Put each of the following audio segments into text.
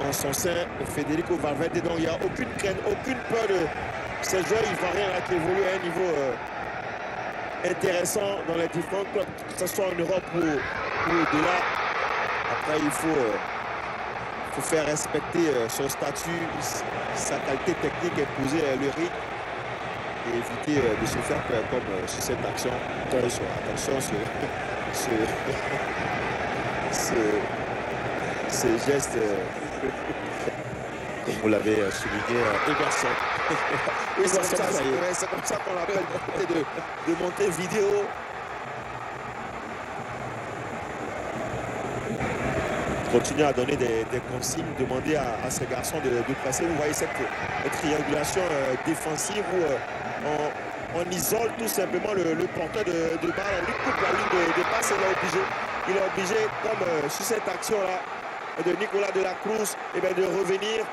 en son sein Federico Valverde. Donc il n'y a aucune crainte, aucune peur de ces joueurs ivoiriens là qui évoluent à un niveau intéressant dans les différents clubs, que ce soit en Europe ou au-delà. Après, il faut faire respecter son statut, sa qualité technique, imposer le rythme et éviter de se faire peur comme sur cette action. Attention, ce geste, comme vous l'avez souligné, Emerson. Oui, c'est comme ça qu'on l'appelle, de montrer vidéo. Continuer à donner des consignes, demander à ces garçons de passer. Vous voyez cette triangulation défensive où on isole tout simplement le porteur de balle, on lui coupe la ligne de passe et il est obligé, comme sur cette action-là de Nicolas de la Cruz, de revenir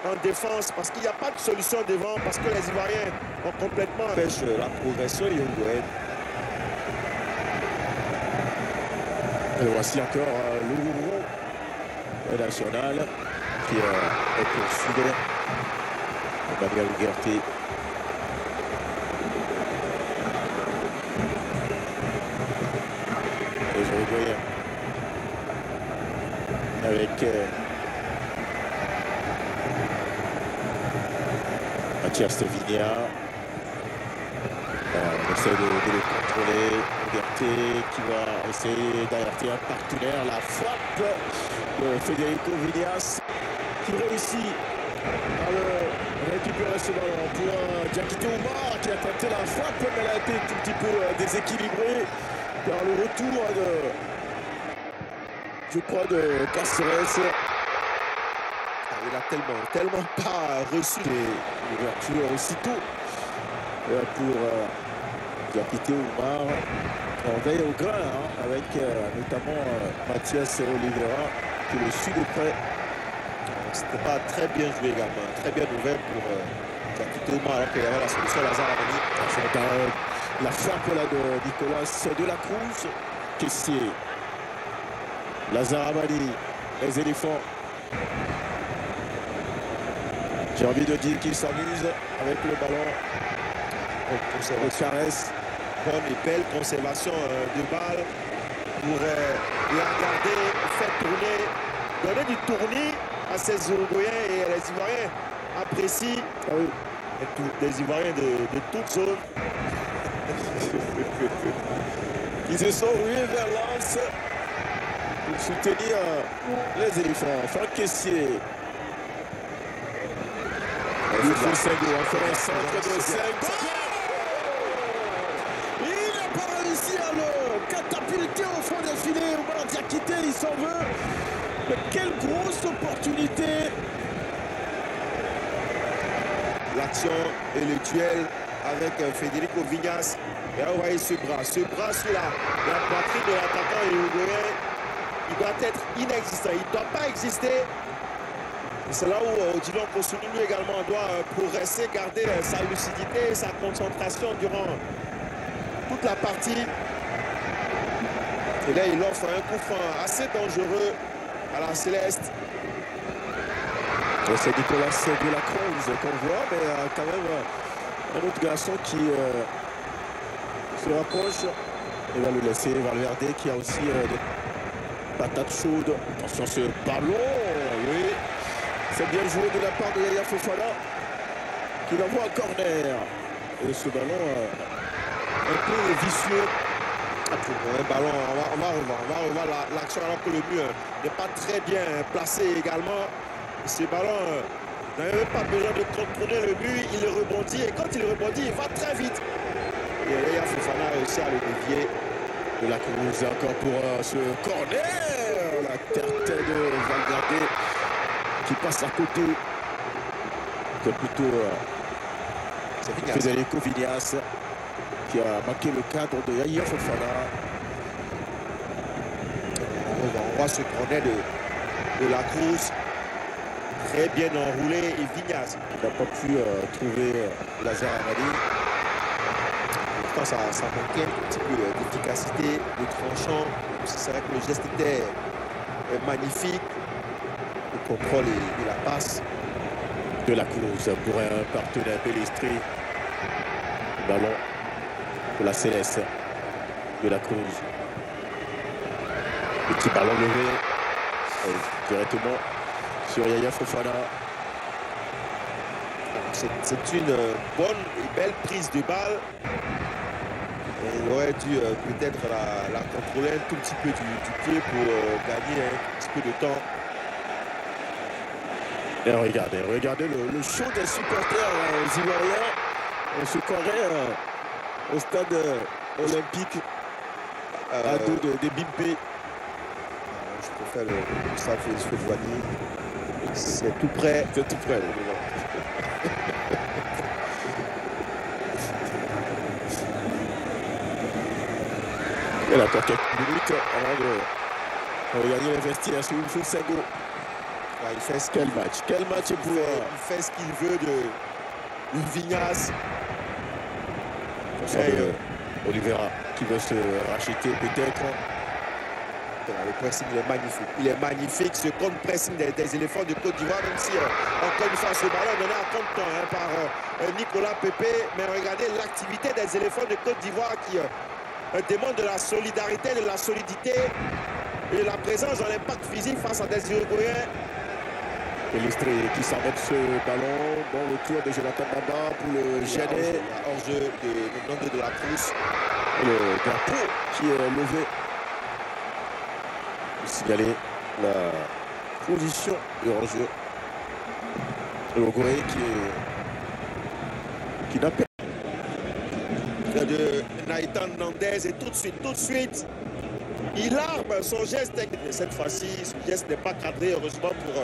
en défense parce qu'il n'y a pas de solution devant, parce que les Ivoiriens ont complètement empêché la progression uruguayenne. Et voici encore le national qui est poursuivi. Emmanuel Ugarte. Les Uruguayens avec Mathias Vigna. On essaie de le contrôler. Ugarte qui va essayer d'alerter un partenaire. La frappe de Federico Villas qui réussit à récupérer ce ballon pour Diakité Oumar qui a tenté la frappe, mais elle a été un tout petit peu déséquilibrée par le retour de Cáceres. Il a tellement pas reçu l'ouverture aussitôt pour Diakité Oumar. On veille au grain avec notamment Mathias Oliveira qui le suit de près. C'était pas très bien joué également, très bien ouvert pour Diakité Oumar alors qu'il y avait la solution Lazare Amani. La frappe là de Nicolas de la Cruz, caissier. Lazare Amani, les éléphants. J'ai envie de dire qu'il s'amuse avec le ballon. Le caresse. Bonne et belle conservation de balle pour la garder, faire tourner, donner du tournis à ces Uruguayens et les Ivoiriens apprécient. Ah oui. Des Ivoiriens de toutes zones. Ils se sont rués vers l'Anse pour soutenir les éléphants. Franck Caissier. Il faut Senghor, on fait un centre de Senghor. Il n'a pas réussi à le catapulter au fond des filets. Oumar Diakité, il s'en veut. Mais quelle grosse opportunité. L'action et le duel avec Federico Villas. Et là, vous voyez ce bras sur la poitrine de l'attaquant uruguayen. Il doit être inexistant. Il ne doit pas exister. C'est là où Odilon Kosunu lui également doit progresser, garder sa lucidité, sa concentration durant toute la partie. Et là, il offre un coup franc assez dangereux à la Céleste. C'est Nicolas de la Cruz qu'on voit, mais quand même un autre garçon qui se rapproche. Il va le laisser Valverde qui a aussi des patates chaudes. Attention ce ballon, oui. C'est bien joué de la part de Yaya Fofana qui l'envoie en corner. Et ce ballon un peu vicieux. Un ballon, on va revoir l'action alors que le mur n'est pas très bien placé également. Ce ballon n'avait même pas besoin de contrôler le but, il rebondit et quand il rebondit, il va très vite. Et Yaya Fofana a réussi à le dévier. De la Cruz encore pour ce corner. La tête de Valverde qui passe à côté. C'est plutôt Federico Villas qui a marqué le cadre de Yaya Fofana. On voit ce corner de la Cruz. Très bien enroulé et Villas. Il n'a pas pu trouver Lazare Amani. Ça manquait un petit peu d'efficacité, de tranchant. C'est vrai que le geste était magnifique. Le contrôle et la passe. De la Cruz pour un partenaire Pellistri. Ballon pour la Céleste. De la Cruz. Petit ballon levé. Directement sur Yaya Fofana. C'est une bonne et belle prise de balle. Et il aurait dû peut-être la contrôler un tout petit peu du pied pour gagner un petit peu de temps. Et regardez le show des supporters ivoiriens. On se croirait au stade olympique à dos de Bimpe. Je préfère le stade Félix Houphouët-Boigny. C'est tout près. C'est tout près. Il a encore quelques minutes avant de regagner les vestiaires sur Oumfou Senghor. Ouais, il fait Quel match pour... Il fait ce qu'il veut de Vignas. Oliveira qui veut se racheter peut-être. Le pressing il est magnifique. Il est magnifique ce contre-pressing des éléphants de Côte d'Ivoire, même si encore une fois ce ballon est donné à compte-temps par Nicolas Pepe. Mais regardez l'activité des éléphants de Côte d'Ivoire qui demande de la solidarité, de la solidité et la présence dans l'impact physique face à des Uruguayens. Pellistri qui s'arrête ce ballon. Bon retour de Jonathan Bamba pour le gêner. Hors-jeu de la Cruz. Le drapeau qui est levé. Pour signaler la position de hors-jeu. Uruguay qui n'a pas. De Naïtan Nandez et tout de suite, il arme son geste. Et cette fois-ci, ce geste n'est pas cadré, heureusement pour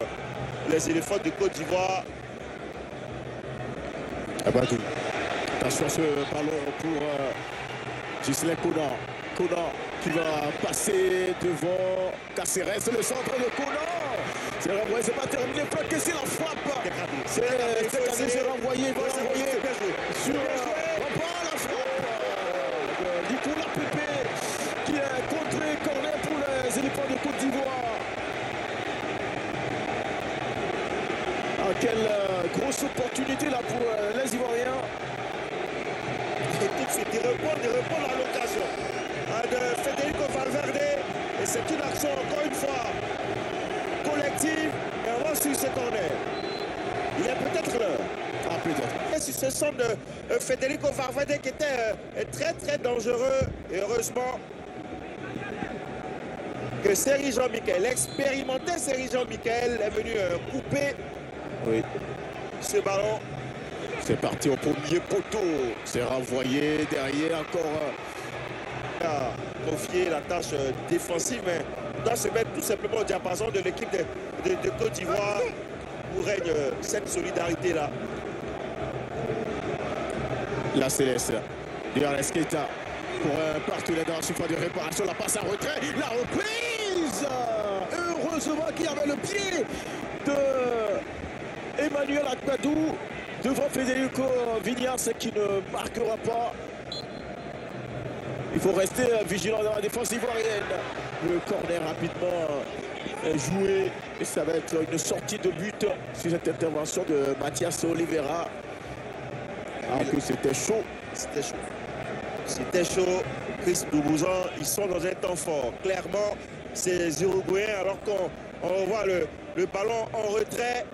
les éléphants de Côte d'Ivoire. Abadou. Attention ce ballon pour Gislain Kona. Kona qui va passer devant Caceres, le centre de Kona. C'est renvoyé, c'est pas terminé, pas que c'est la frappe. C'est renvoyé, il va l'envoyer sur la frappe. Nicolas Pepe qui est contré corner pour les éléphants de Côte d'Ivoire. Ah, quelle grosse opportunité là pour les Ivoiriens. Et tout de suite, il répond à l'occasion de Federico Valverde. Et c'est une action, encore une fois, collective. Et on va sur ce corner. Il est peut-être l'heure. Ah, peut-être. Et sur ce centre de Federico Valverde qui était très très dangereux. Et heureusement que Seri Jean-Michel, l'expérimenté Seri Jean-Michel est venu couper ce ballon. C'est parti au premier poteau. C'est renvoyé derrière encore. A confié la tâche défensive, mais doit se mettre tout simplement au diapason de l'équipe de Côte d'Ivoire où règne cette solidarité-là. La Céleste. Derrière Esqueta pour un partenaire dans la surface de réparation. La passe à retrait. La reprise. Heureusement qu'il y avait le pied de Emmanuel Agbadou devant Federico Vignas qui ne marquera pas. Il faut rester vigilant dans la défense ivoirienne. Le corner rapidement joué. Et ça va être une sortie de but sur cette intervention de Mathias Oliveira. Alors que c'était chaud. C'était chaud. C'était chaud. Chris Doubouzan, ils sont dans un temps fort. Clairement, ces Uruguayens, alors qu'on revoit le ballon en retrait,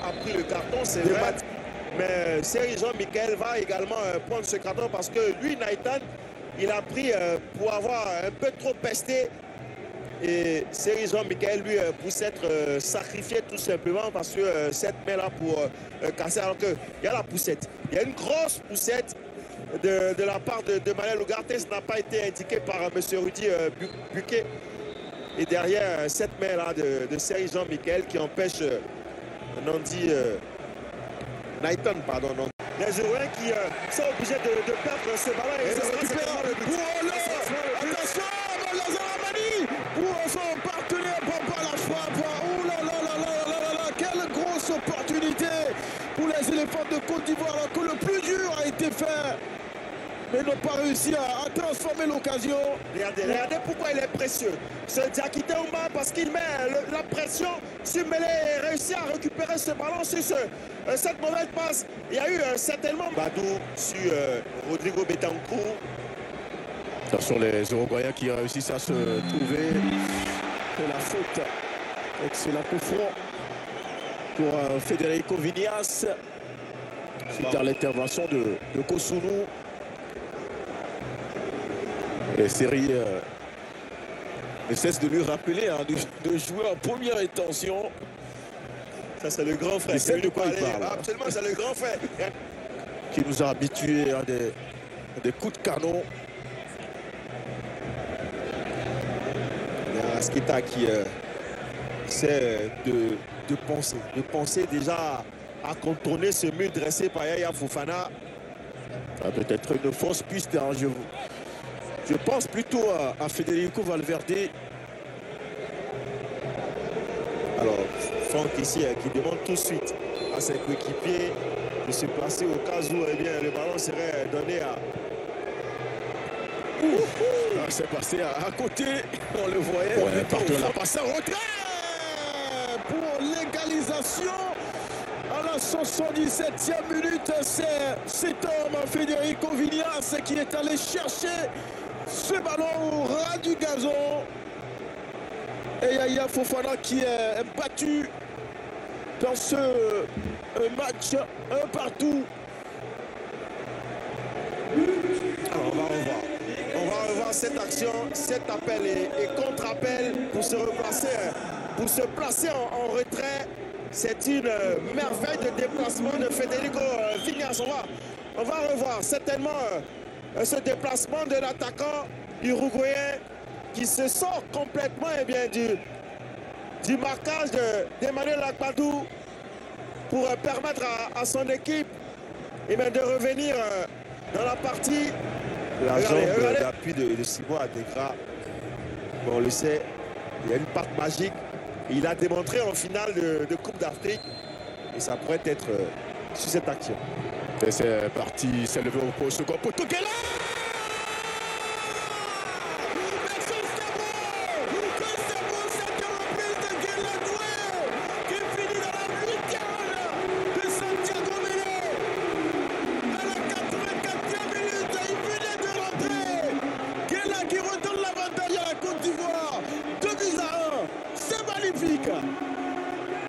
a pris le carton, c'est vrai. Mais Seri Jean-Michel va également prendre ce carton parce que lui, Naïtan, il a pris pour avoir un peu trop pesté. Et Seri Jean-Michel, lui, pour s'être sacrifié tout simplement parce que cette main-là pour casser. Alors qu'il y a la poussette. Il y a une grosse poussette de la part de Manuel Ugarte. Ça n'a pas été indiqué par M. Rudy Buquet. Et derrière, cette main-là de Seri Jean-Michel qui empêche Nandi... Naïtan, pardon. Non. Les Uruguayens qui sont obligés de perdre ce ballon. Et ça récupère. Attention, Lazare pour son partenaire Papa la frappe. Oh là là là là là là là. Quelle grosse opportunité pour les éléphants de Côte d'Ivoire alors que le plus dur a été fait mais n'ont pas réussi à transformer l'occasion. Regardez pourquoi il est précieux. Ce Diakité Oumba, parce qu'il met la pression sur Mélé et réussit à récupérer ce ballon sur cette mauvaise passe. Il y a eu certainement Badou sur Rodrigo Betancourt. Attention les Uruguayens qui réussissent à se trouver. Et la faute. Excellent coup franc pour Federico Vignas. Suite à l'intervention de Kosunu. Et série ne cesse de lui rappeler de jouer en première intention. Ça c'est le grand frère. C'est de quoi il parle. Absolument, c'est le grand frère. Qui nous a habitués à des coups de canon. Il y a Askita qui essaie de penser déjà à contourner ce mur dressé par Yaya Fofana. Peut-être une fausse piste. Hein, je pense plutôt à Federico Valverde. Alors, Franck ici qui demande tout de suite à ses coéquipiers de se placer au cas où le ballon serait donné à... C'est passé à côté, on le voyait. On a passé en retrait pour l'égalisation à la 77e minute. C'est cet homme, Federico Vignas, qui est allé chercher ce ballon au ras du gazon. Et Yaya Fofana qui est battu dans ce match un partout. Alors, on va revoir cette action, cet appel et contre-appel pour se replacer, pour se placer en retrait. C'est une merveille de déplacement de Federico Vignas. On va revoir certainement ce déplacement de l'attaquant uruguayen qui se sort complètement du marquage d'Emmanuel Agbadou pour permettre à son équipe de revenir dans la partie. La jambe d'appui de Simon Adégra. On le sait, il y a une patte magique. Il a démontré en finale de Coupe d'Afrique. Et ça pourrait être sur cette action. Et c'est parti, c'est levé au poste. Second poteau qui est là.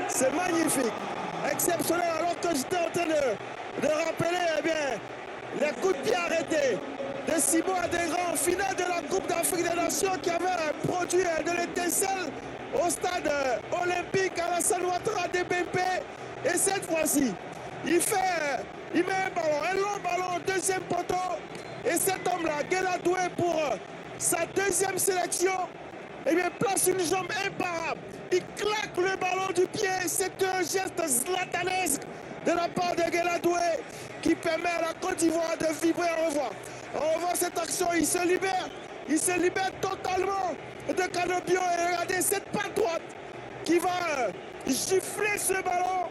C'est magnifique, exceptionnel, alors que j'étais en train de rappeler les coups de pied arrêtés de Simon Adégra en finale de la Coupe d'Afrique des Nations qui avait produit de l'étincelle au stade olympique Alassane Ouattara de BMP. Et cette fois-ci, il met un long ballon au deuxième poteau. Et cet homme-là, Guela Doué, pour sa deuxième sélection, place une jambe imparable. Il claque le ballon du pied. C'est un geste zlatanesque de la part de Guela Doué qui permet à la Côte d'Ivoire de vibrer. On revoit cette action. Il se libère totalement de Canopio. Et regardez cette patte droite qui va gifler ce ballon.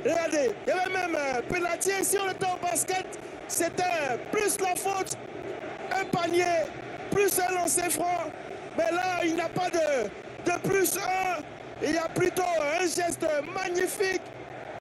Regardez, il y avait même penalty. Si on était au basket, c'était plus la faute, un panier, plus un lancer franc. Mais là, il n'y a pas de plus un. Il y a plutôt un geste magnifique